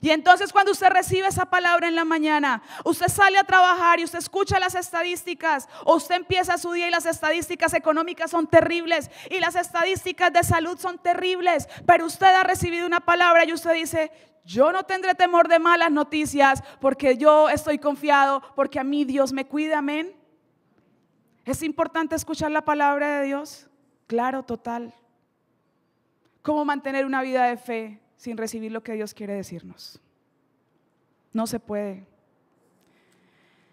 Y entonces cuando usted recibe esa palabra en la mañana, usted sale a trabajar y usted escucha las estadísticas, o usted empieza su día y las estadísticas económicas son terribles y las estadísticas de salud son terribles, pero usted ha recibido una palabra y usted dice, yo no tendré temor de malas noticias porque yo estoy confiado, porque a mí Dios me cuida, amén. ¿Es importante escuchar la palabra de Dios? Claro, total. ¿Cómo mantener una vida de fe sin recibir lo que Dios quiere decirnos? No se puede.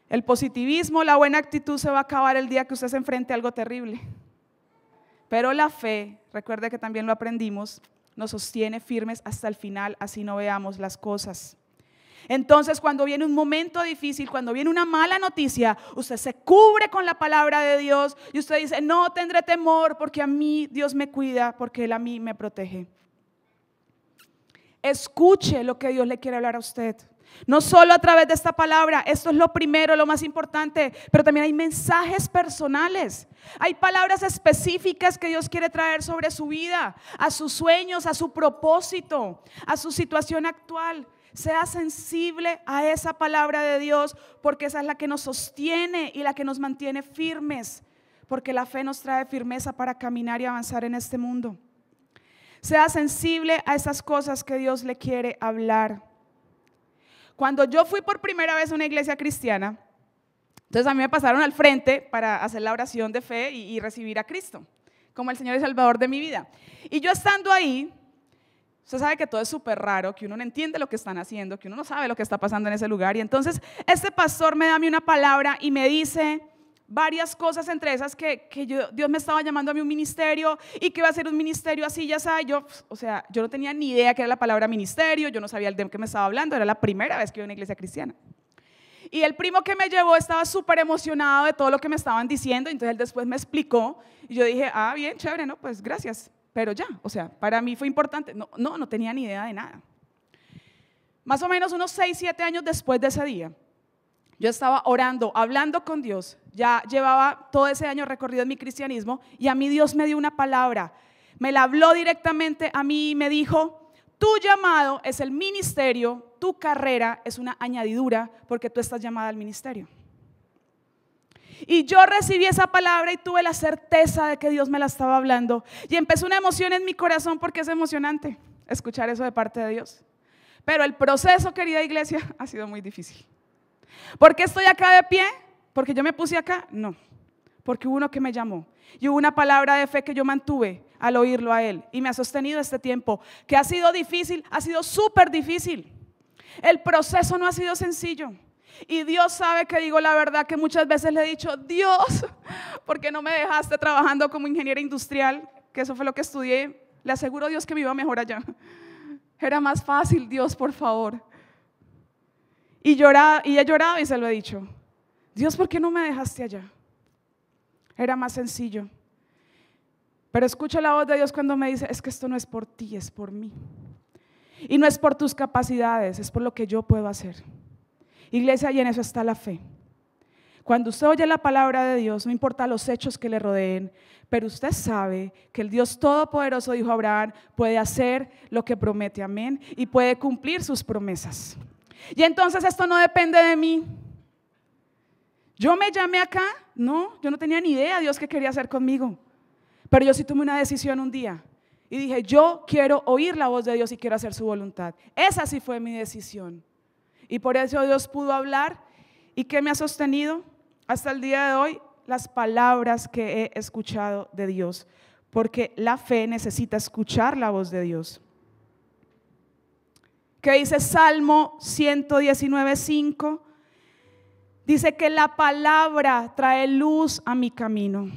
El positivismo, la buena actitud se va a acabar el día que usted se enfrente a algo terrible. Pero la fe, recuerde que también lo aprendimos, nos sostiene firmes hasta el final, así no veamos las cosas. Entonces cuando viene un momento difícil, cuando viene una mala noticia, usted se cubre con la palabra de Dios y usted dice, no tendré temor porque a mí Dios me cuida, porque Él a mí me protege. Escuche lo que Dios le quiere hablar a usted. No solo a través de esta palabra, esto es lo primero, lo más importante, pero también hay mensajes personales. Hay palabras específicas que Dios quiere traer sobre su vida, a sus sueños, a su propósito, a su situación actual. Sea sensible a esa palabra de Dios, porque esa es la que nos sostiene y la que nos mantiene firmes, porque la fe nos trae firmeza para caminar y avanzar en este mundo. Sea sensible a esas cosas que Dios le quiere hablar. Cuando yo fui por primera vez a una iglesia cristiana, entonces a mí me pasaron al frente para hacer la oración de fe y recibir a Cristo como el Señor y Salvador de mi vida. Y yo estando ahí, usted sabe que todo es súper raro, que uno no entiende lo que están haciendo, que uno no sabe lo que está pasando en ese lugar. Y entonces este pastor me da a mí una palabra y me dice varias cosas, entre esas que Dios me estaba llamando a mí un ministerio y que iba a ser un ministerio así, ya sabe. Yo no tenía ni idea que era la palabra ministerio, yo no sabía el de qué me estaba hablando, era la primera vez que iba a una iglesia cristiana. Y el primo que me llevó estaba súper emocionado de todo lo que me estaban diciendo, entonces él después me explicó y yo dije, bien, chévere, no, pues gracias. Pero ya, para mí fue importante, no tenía ni idea de nada. Más o menos unos 6, 7 años después de ese día, yo estaba orando, hablando con Dios, ya llevaba todo ese año recorrido en mi cristianismo y a mí Dios me dio una palabra, me la habló directamente a mí y me dijo, tu llamado es el ministerio, tu carrera es una añadidura porque tú estás llamada al ministerio. Y yo recibí esa palabra y tuve la certeza de que Dios me la estaba hablando. Y empezó una emoción en mi corazón porque es emocionante escuchar eso de parte de Dios. Pero el proceso, querida iglesia, ha sido muy difícil. ¿Por qué estoy acá de pie? ¿Porque yo me puse acá? No, porque hubo uno que me llamó. Y hubo una palabra de fe que yo mantuve al oírlo a Él. Y me ha sostenido este tiempo, que ha sido difícil, ha sido súper difícil. El proceso no ha sido sencillo. Y Dios sabe que digo la verdad, que muchas veces le he dicho, Dios, ¿por qué no me dejaste trabajando como ingeniera industrial? Que eso fue lo que estudié. Le aseguro a Dios que me iba mejor allá. Era más fácil, Dios, por favor. Y he llorado y se lo he dicho, Dios, ¿por qué no me dejaste allá? Era más sencillo. Pero escucho la voz de Dios cuando me dice, es que esto no es por ti, es por mí. Y no es por tus capacidades, es por lo que yo puedo hacer. Iglesia, y en eso está la fe. Cuando usted oye la palabra de Dios, no importa los hechos que le rodeen, pero usted sabe que el Dios Todopoderoso, dijo Abraham, puede hacer lo que promete, amén, y puede cumplir sus promesas. Y entonces esto no depende de mí. Yo me llamé acá, yo no tenía ni idea Dios qué quería hacer conmigo, pero yo sí tomé una decisión un día y dije, yo quiero oír la voz de Dios y quiero hacer su voluntad. Esa sí fue mi decisión. Y por eso Dios pudo hablar. ¿Y qué me ha sostenido hasta el día de hoy? Las palabras que he escuchado de Dios, porque la fe necesita escuchar la voz de Dios. ¿Qué dice Salmo 119:5? Dice que la palabra trae luz a mi camino,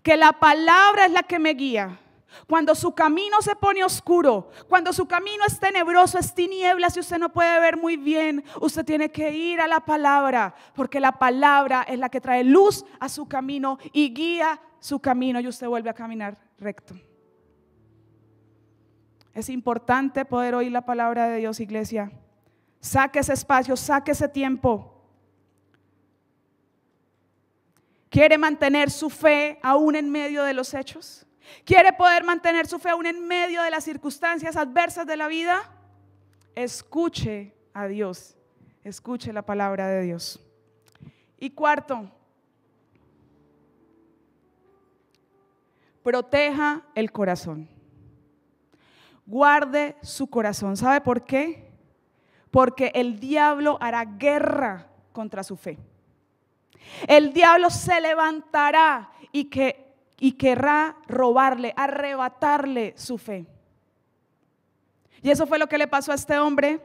que la palabra es la que me guía, Cuando su camino se pone oscuro, cuando su camino es tenebroso, es tinieblas y usted no puede ver muy bien, usted tiene que ir a la palabra, porque la palabra es la que trae luz a su camino y guía su camino y usted vuelve a caminar recto. Es importante poder oír la palabra de Dios, iglesia. Saque ese espacio, saque ese tiempo. ¿Quiere mantener su fe aún en medio de los hechos? ¿Quiere poder mantener su fe aún en medio de las circunstancias adversas de la vida? Escuche a Dios, escuche la palabra de Dios. Y cuarto, proteja el corazón. Guarde su corazón. ¿Sabe por qué? Porque el diablo hará guerra contra su fe. El diablo se levantará y querrá robarle, arrebatarle su fe. Y eso fue lo que le pasó a este hombre.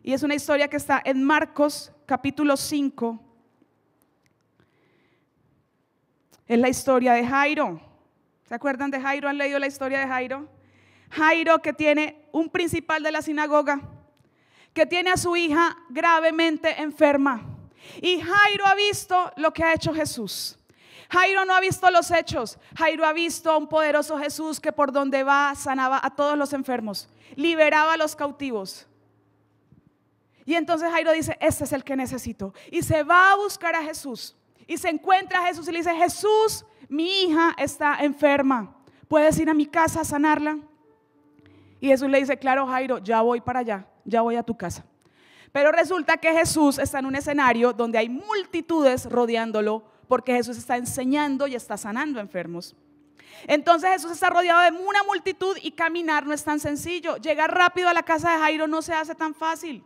Y es una historia que está en Marcos capítulo 5. Es la historia de Jairo. ¿Se acuerdan de Jairo? ¿Han leído la historia de Jairo? Jairo, que tiene un principal de la sinagoga, que tiene a su hija gravemente enferma. Y Jairo ha visto lo que ha hecho Jesús. Jairo no ha visto los hechos. Jairo ha visto a un poderoso Jesús que por donde va sanaba a todos los enfermos, liberaba a los cautivos. Y entonces Jairo dice, este es el que necesito. Y se va a buscar a Jesús. Y se encuentra a Jesús y le dice, Jesús, mi hija está enferma. ¿Puedes ir a mi casa a sanarla? Y Jesús le dice, claro, Jairo, ya voy para allá, ya voy a tu casa. Pero resulta que Jesús está en un escenario donde hay multitudes rodeándolo, porque Jesús está enseñando y está sanando enfermos. Entonces Jesús está rodeado de una multitud y caminar no es tan sencillo. Llegar rápido a la casa de Jairo no se hace tan fácil.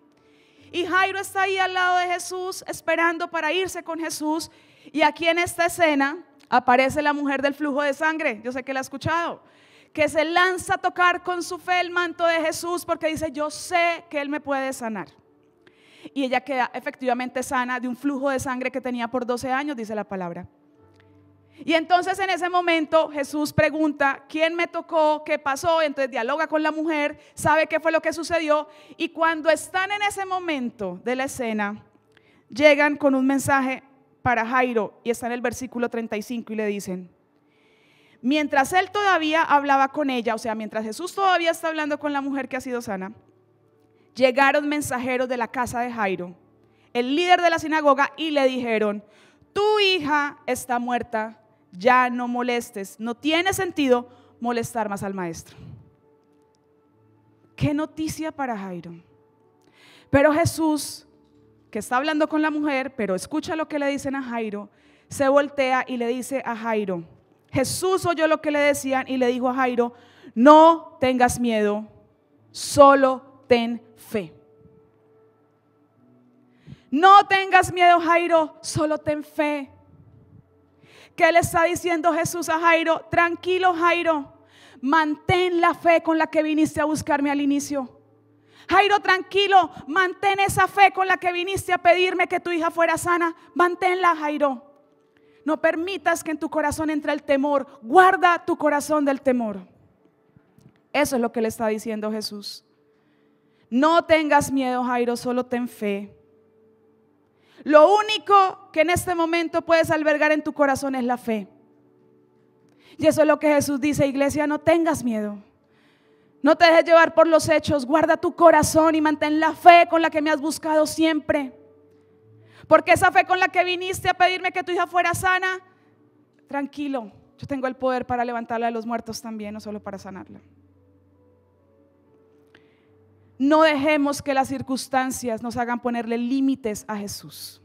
Y Jairo está ahí al lado de Jesús, esperando para irse con Jesús. Y aquí en esta escena aparece la mujer del flujo de sangre, yo sé que la ha escuchado, que se lanza a tocar con su fe el manto de Jesús porque dice, yo sé que Él me puede sanar. Y ella queda efectivamente sana de un flujo de sangre que tenía por 12 años, dice la palabra. Y entonces en ese momento Jesús pregunta, ¿quién me tocó? ¿Qué pasó? Entonces dialoga con la mujer, sabe qué fue lo que sucedió. Y cuando están en ese momento de la escena, llegan con un mensaje para Jairo y está en el versículo 35 y le dicen, mientras él todavía hablaba con ella, o sea, mientras Jesús todavía está hablando con la mujer que ha sido sana, llegaron mensajeros de la casa de Jairo, el líder de la sinagoga, y le dijeron, tu hija está muerta, ya no molestes, no tiene sentido molestar más al maestro. Qué noticia para Jairo. Pero Jesús, que está hablando con la mujer, pero escucha lo que le dicen a Jairo, se voltea y le dice a Jairo, Jesús oyó lo que le decían y le dijo a Jairo, no tengas miedo, solo ten fe. No tengas miedo, Jairo, solo ten fe. ¿Qué le está diciendo Jesús a Jairo? Tranquilo, Jairo, mantén la fe con la que viniste a buscarme al inicio. Jairo, tranquilo, mantén esa fe con la que viniste a pedirme que tu hija fuera sana. Manténla, Jairo. No permitas que en tu corazón entre el temor. Guarda tu corazón del temor. Eso es lo que le está diciendo Jesús. No tengas miedo, Jairo, solo ten fe. Lo único que en este momento puedes albergar en tu corazón es la fe. Y eso es lo que Jesús dice, iglesia, no tengas miedo. No te dejes llevar por los hechos, guarda tu corazón y mantén la fe con la que me has buscado siempre. Porque esa fe con la que viniste a pedirme que tu hija fuera sana, tranquilo, yo tengo el poder para levantarla de los muertos también, no solo para sanarla. No dejemos que las circunstancias nos hagan ponerle límites a Jesús.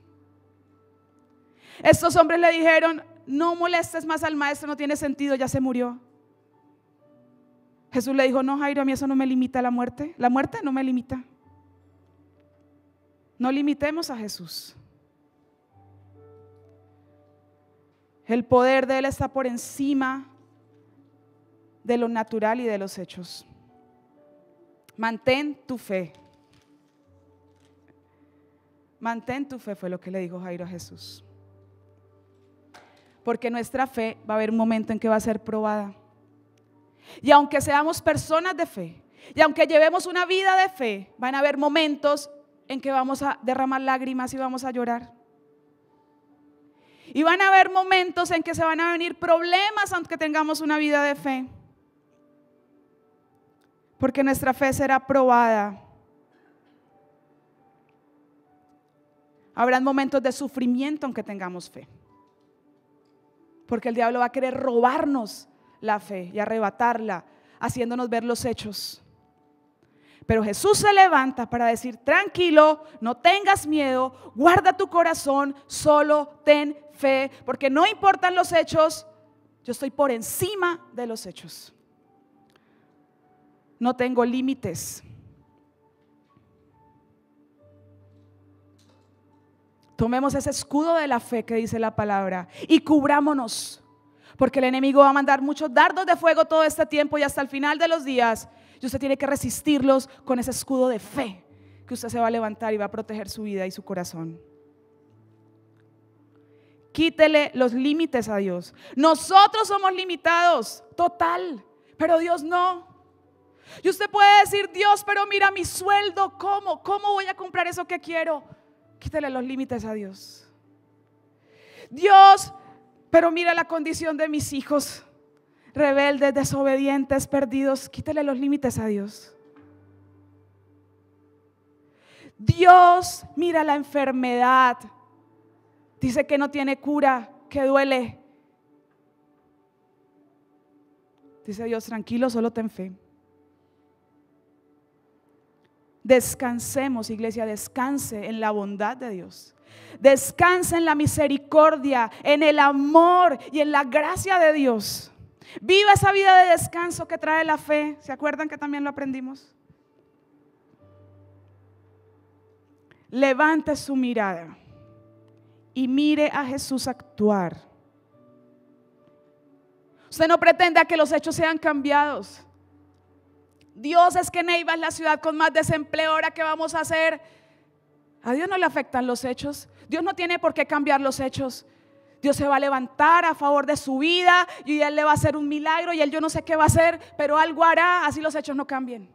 Estos hombres le dijeron, no molestes más al maestro, no tiene sentido, ya se murió. Jesús le dijo, no, Jairo, a mí eso no me limita la muerte. La muerte no me limita. No limitemos a Jesús. El poder de Él está por encima de lo natural y de los hechos. Mantén tu fe. Mantén tu fe, fue lo que le dijo Jairo a Jesús. Porque nuestra fe va a haber un momento en que va a ser probada. Y aunque seamos personas de fe, y aunque llevemos una vida de fe, van a haber momentos en que vamos a derramar lágrimas y vamos a llorar. Y van a haber momentos en que se van a venir problemas aunque tengamos una vida de fe. Porque nuestra fe será probada. Habrán momentos de sufrimiento aunque tengamos fe. Porque el diablo va a querer robarnos la fe y arrebatarla, haciéndonos ver los hechos. Pero Jesús se levanta para decir: tranquilo, no tengas miedo, guarda tu corazón, solo ten fe, porque no importan los hechos, yo estoy por encima de los hechos. No tengo límites. Tomemos ese escudo de la fe que dice la palabra y cubrámonos, porque el enemigo va a mandar muchos dardos de fuego todo este tiempo y hasta el final de los días. Y usted tiene que resistirlos con ese escudo de fe que usted se va a levantar y va a proteger su vida y su corazón. Quítele los límites a Dios. Nosotros somos limitados, total, pero Dios no. Y usted puede decir: Dios, pero mira mi sueldo, ¿cómo voy a comprar eso que quiero? Quítele los límites a Dios. Dios, pero mira la condición de mis hijos, rebeldes, desobedientes, perdidos. Quítele los límites a Dios. Dios, mira la enfermedad. Dice que no tiene cura, que duele. Dice Dios: tranquilo, solo ten fe. Descansemos, iglesia, descanse en la bondad de Dios. Descanse en la misericordia, en el amor y en la gracia de Dios. Viva esa vida de descanso que trae la fe. ¿Se acuerdan que también lo aprendimos? Levante su mirada y mire a Jesús actuar. Usted no pretenda que los hechos sean cambiados. Dios, es que Neiva es la ciudad con más desempleo, ¿ahora qué vamos a hacer? A Dios no le afectan los hechos. Dios no tiene por qué cambiar los hechos. Dios se va a levantar a favor de su vida y Él le va a hacer un milagro y Él, yo no sé qué va a hacer, pero algo hará, así los hechos no cambien.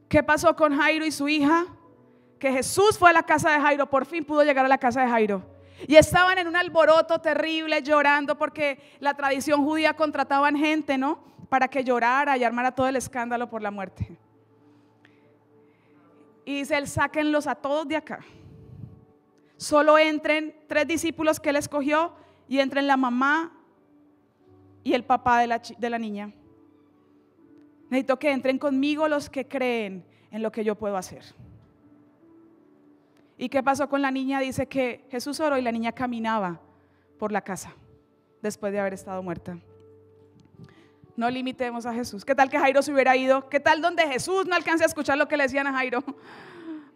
¿Qué pasó con Jairo y su hija? Que Jesús fue a la casa de Jairo, por fin pudo llegar a la casa de Jairo. Y estaban en un alboroto terrible llorando porque la tradición judía contrataban gente, ¿no? Para que llorara y armara todo el escándalo por la muerte. Y dice Él: sáquenlos a todos de acá. Solo entren 3 discípulos que Él escogió y entren la mamá y el papá de la niña. Necesito que entren conmigo los que creen en lo que yo puedo hacer. ¿Y qué pasó con la niña? Dice que Jesús oró y la niña caminaba por la casa después de haber estado muerta. No limitemos a Jesús. ¿Qué tal que Jairo se hubiera ido? ¿Qué tal donde Jesús no alcance a escuchar lo que le decían a Jairo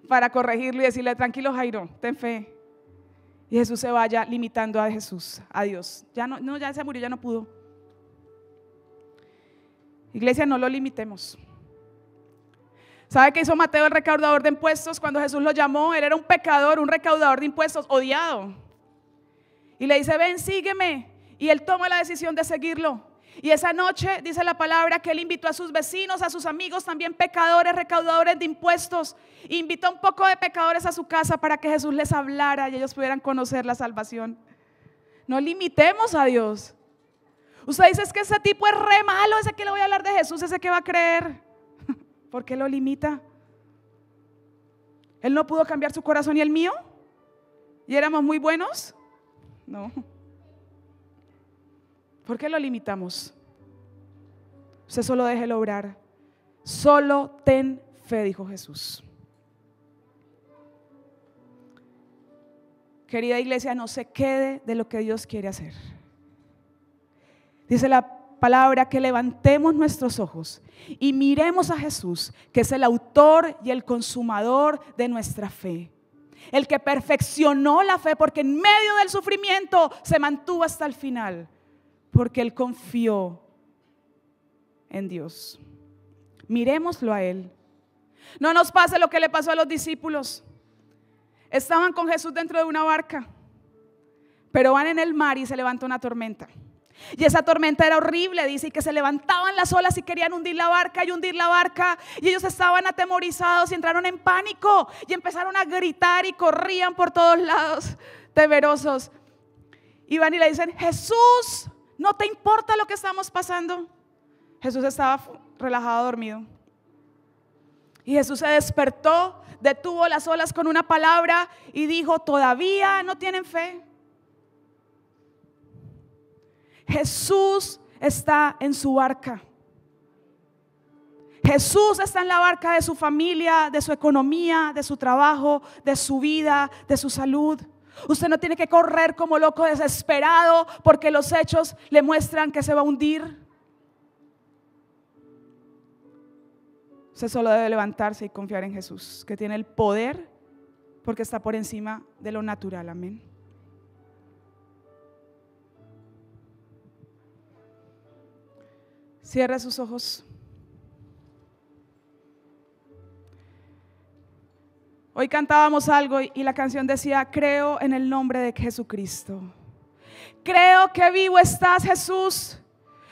para corregirlo y decirle: tranquilo, Jairo, ten fe? Y Jesús se vaya limitando a Jesús, a Dios. Ya no, ya se murió, ya no pudo. Iglesia, no lo limitemos. ¿Sabe qué hizo Mateo, el recaudador de impuestos, cuando Jesús lo llamó? Él era un pecador, un recaudador de impuestos, odiado. Y le dice: ven, sígueme. Y él toma la decisión de seguirlo. Y esa noche dice la palabra que él invitó a sus vecinos, a sus amigos, también pecadores, recaudadores de impuestos. Invitó a un poco de pecadores a su casa para que Jesús les hablara y ellos pudieran conocer la salvación. No limitemos a Dios. Usted dice: es que ese tipo es re malo, ese que le voy a hablar de Jesús, ese que va a creer. ¿Por qué lo limita? ¿Él no pudo cambiar su corazón y el mío? ¿Y éramos muy buenos? No. ¿Por qué lo limitamos? Usted solo déjelo obrar. Solo ten fe, dijo Jesús. Querida iglesia, no se quede de lo que Dios quiere hacer. Dice la palabra que levantemos nuestros ojos y miremos a Jesús, que es el autor y el consumador de nuestra fe. El que perfeccionó la fe, porque en medio del sufrimiento se mantuvo hasta el final, porque Él confió en Dios. Miremoslo a Él. No nos pase lo que le pasó a los discípulos. Estaban con Jesús dentro de una barca, Pero van en el mar y se levanta una tormenta. Y esa tormenta era horrible, dice, y que se levantaban las olas y querían hundir la barca. Y ellos estaban atemorizados y entraron en pánico y empezaron a gritar y corrían por todos lados, temerosos. Y van y le dicen: Jesús, ¿no te importa lo que estamos pasando? Jesús estaba relajado, dormido. Y Jesús se despertó, detuvo las olas con una palabra y dijo: ¿todavía no tienen fe? Jesús está en su barca. Jesús está en la barca de su familia, de su economía, de su trabajo, de su vida, de su salud. Usted no tiene que correr como loco desesperado porque los hechos le muestran que se va a hundir. Usted solo debe levantarse y confiar en Jesús, que tiene el poder porque está por encima de lo natural. Amén. Cierra sus ojos. Hoy cantábamos algo y la canción decía: creo en el nombre de Jesucristo. Creo que vivo estás, Jesús.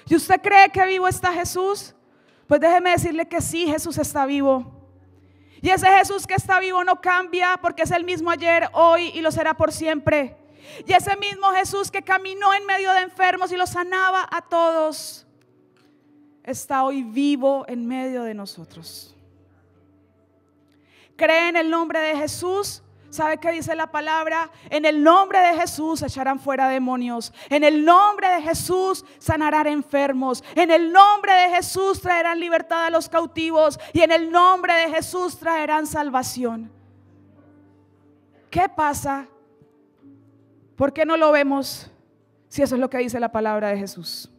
¿Y usted cree que vivo está Jesús? Pues déjeme decirle que sí, Jesús está vivo. Y ese Jesús que está vivo no cambia, porque es el mismo ayer, hoy y lo será por siempre. Y ese mismo Jesús que caminó en medio de enfermos y los sanaba a todos, está hoy vivo en medio de nosotros. Cree en el nombre de Jesús. ¿Sabe qué dice la palabra? En el nombre de Jesús echarán fuera demonios. En el nombre de Jesús sanarán enfermos. En el nombre de Jesús traerán libertad a los cautivos. Y en el nombre de Jesús traerán salvación. ¿Qué pasa? ¿Por qué no lo vemos si eso es lo que dice la palabra de Jesús?